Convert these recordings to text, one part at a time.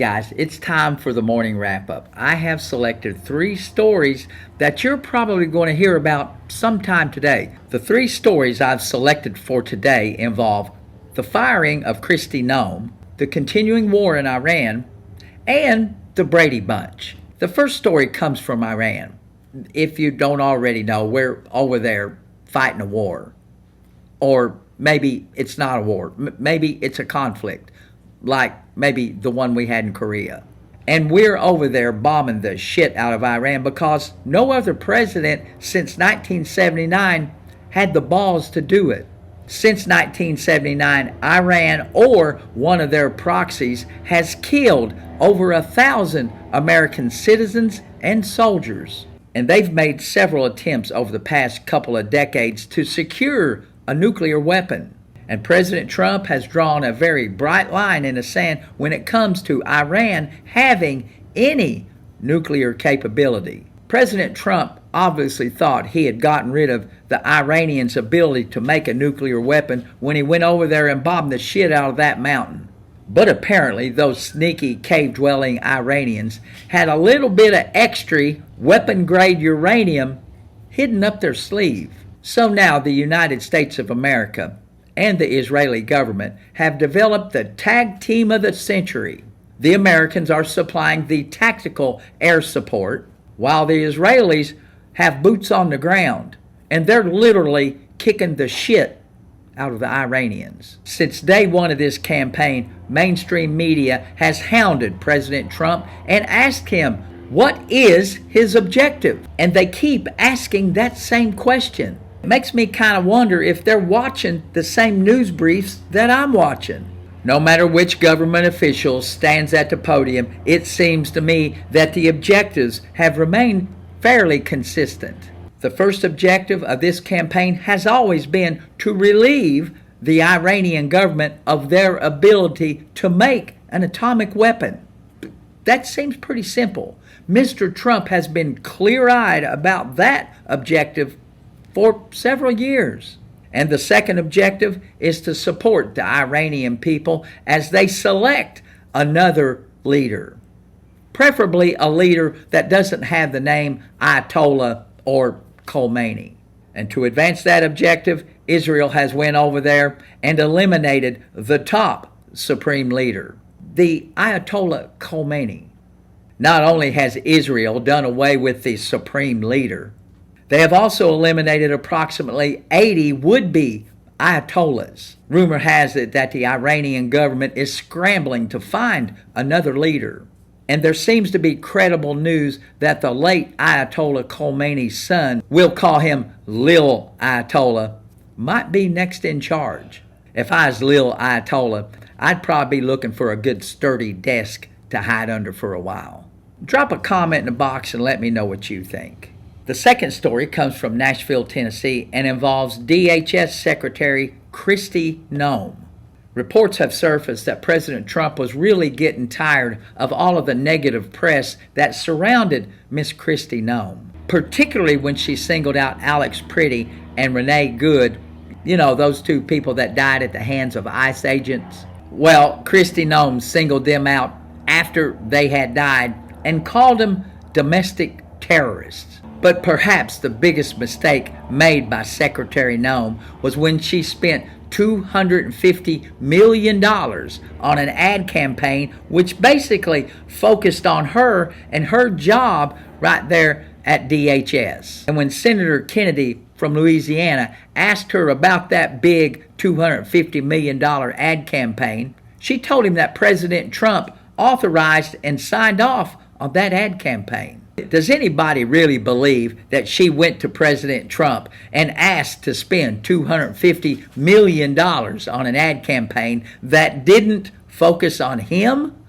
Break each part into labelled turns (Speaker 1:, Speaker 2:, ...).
Speaker 1: Guys, it's time for the morning wrap up. I have selected three stories that you're probably going to hear about sometime today. The three stories I've selected for today involve the firing of Kristie Noam, the continuing war in Iran, and the Brady Bunch. The first story comes from Iran. If you don't already know, we're over there fighting a war. Or maybe it's not a war. Maybe it's a conflict, like maybe the one we had in Korea. And we're over there bombing the shit out of Iran because no other president since 1979 had the balls to do it. Since 1979, Iran or one of their proxies has killed over 1,000 American citizens and soldiers. And they've made several attempts over the past couple of decades to secure a nuclear weapon. And President Trump has drawn a very bright line in the sand when it comes to Iran having any nuclear capability. President Trump obviously thought he had gotten rid of the Iranians' ability to make a nuclear weapon when he went over there and bombed the shit out of that mountain. But apparently those sneaky cave-dwelling Iranians had a little bit of extra weapon-grade uranium hidden up their sleeve. So now the United States of America and the Israeli government have developed the tag team of the century. The Americans are supplying the tactical air support, while the Israelis have boots on the ground, and they're literally kicking the shit out of the Iranians. Since day one of this campaign, mainstream media has hounded President Trump and asked him what is his objective, and they keep asking that same question. It makes me kind of wonder if they're watching the same news briefs that I'm watching. No matter which government official stands at the podium, it seems to me that the objectives have remained fairly consistent. The first objective of this campaign has always been to relieve the Iranian government of their ability to make an atomic weapon. That seems pretty simple. Mr. Trump has been clear-eyed about that objective for several years. And the second objective is to support the Iranian people as they select another leader. Preferably a leader that doesn't have the name Ayatollah or Khomeini. And to advance that objective, Israel has went over there and eliminated the top supreme leader, the Ayatollah Khomeini. Not only has Israel done away with the supreme leader, they have also eliminated approximately 80 would-be Ayatollahs. Rumor has it that the Iranian government is scrambling to find another leader. And there seems to be credible news that the late Ayatollah Khomeini's son, we'll call him Lil Ayatollah, might be next in charge. If I was Lil Ayatollah, I'd probably be looking for a good sturdy desk to hide under for a while. Drop a comment in the box and let me know what you think. The second story comes from Nashville, Tennessee, and involves DHS Secretary Kristie Noam. Reports have surfaced that President Trump was really getting tired of all of the negative press that surrounded Miss Kristie Noam, particularly when she singled out Alex Pretty and Renee Good, those two people that died at the hands of ICE agents. Well, Kristie Noam singled them out after they had died and called them domestic terrorists. But perhaps the biggest mistake made by Secretary Noam was when she spent $250 million on an ad campaign which basically focused on her and her job right there at DHS. And when Senator Kennedy from Louisiana asked her about that big $250 million ad campaign, she told him that President Trump authorized and signed off on that ad campaign. Does anybody really believe that she went to President Trump and asked to spend $250 million on an ad campaign that didn't focus on him?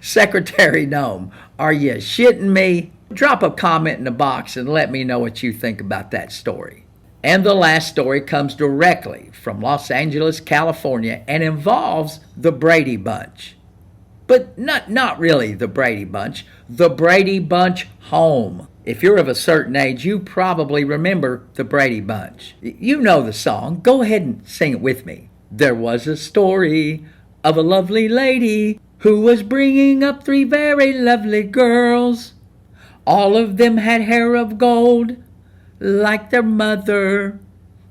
Speaker 1: Secretary Noam, are you shitting me? Drop a comment in the box and let me know what you think about that story. And the last story comes directly from Los Angeles, California, and involves the Brady Bunch. But not really the Brady Bunch, the Brady Bunch home. If you're of a certain age, you probably remember the Brady Bunch. You know the song. Go ahead and sing it with me. There was a story of a lovely lady who was bringing up three very lovely girls. All of them had hair of gold, like their mother,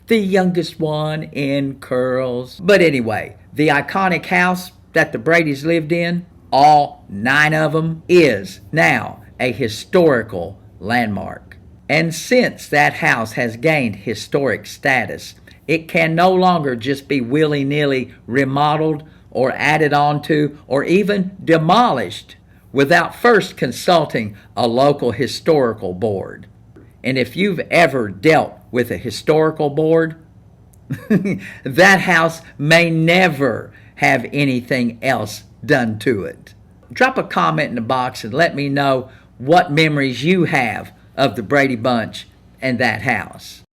Speaker 1: the youngest one in curls. But anyway, the iconic house that the Bradys lived in, all 9 of them, is now a historical landmark. And since that house has gained historic status, it can no longer just be willy-nilly remodeled or added onto or even demolished without first consulting a local historical board. And if you've ever dealt with a historical board, that house may never have anything else done to it. Drop a comment in the box and let me know what memories you have of the Brady Bunch and that house.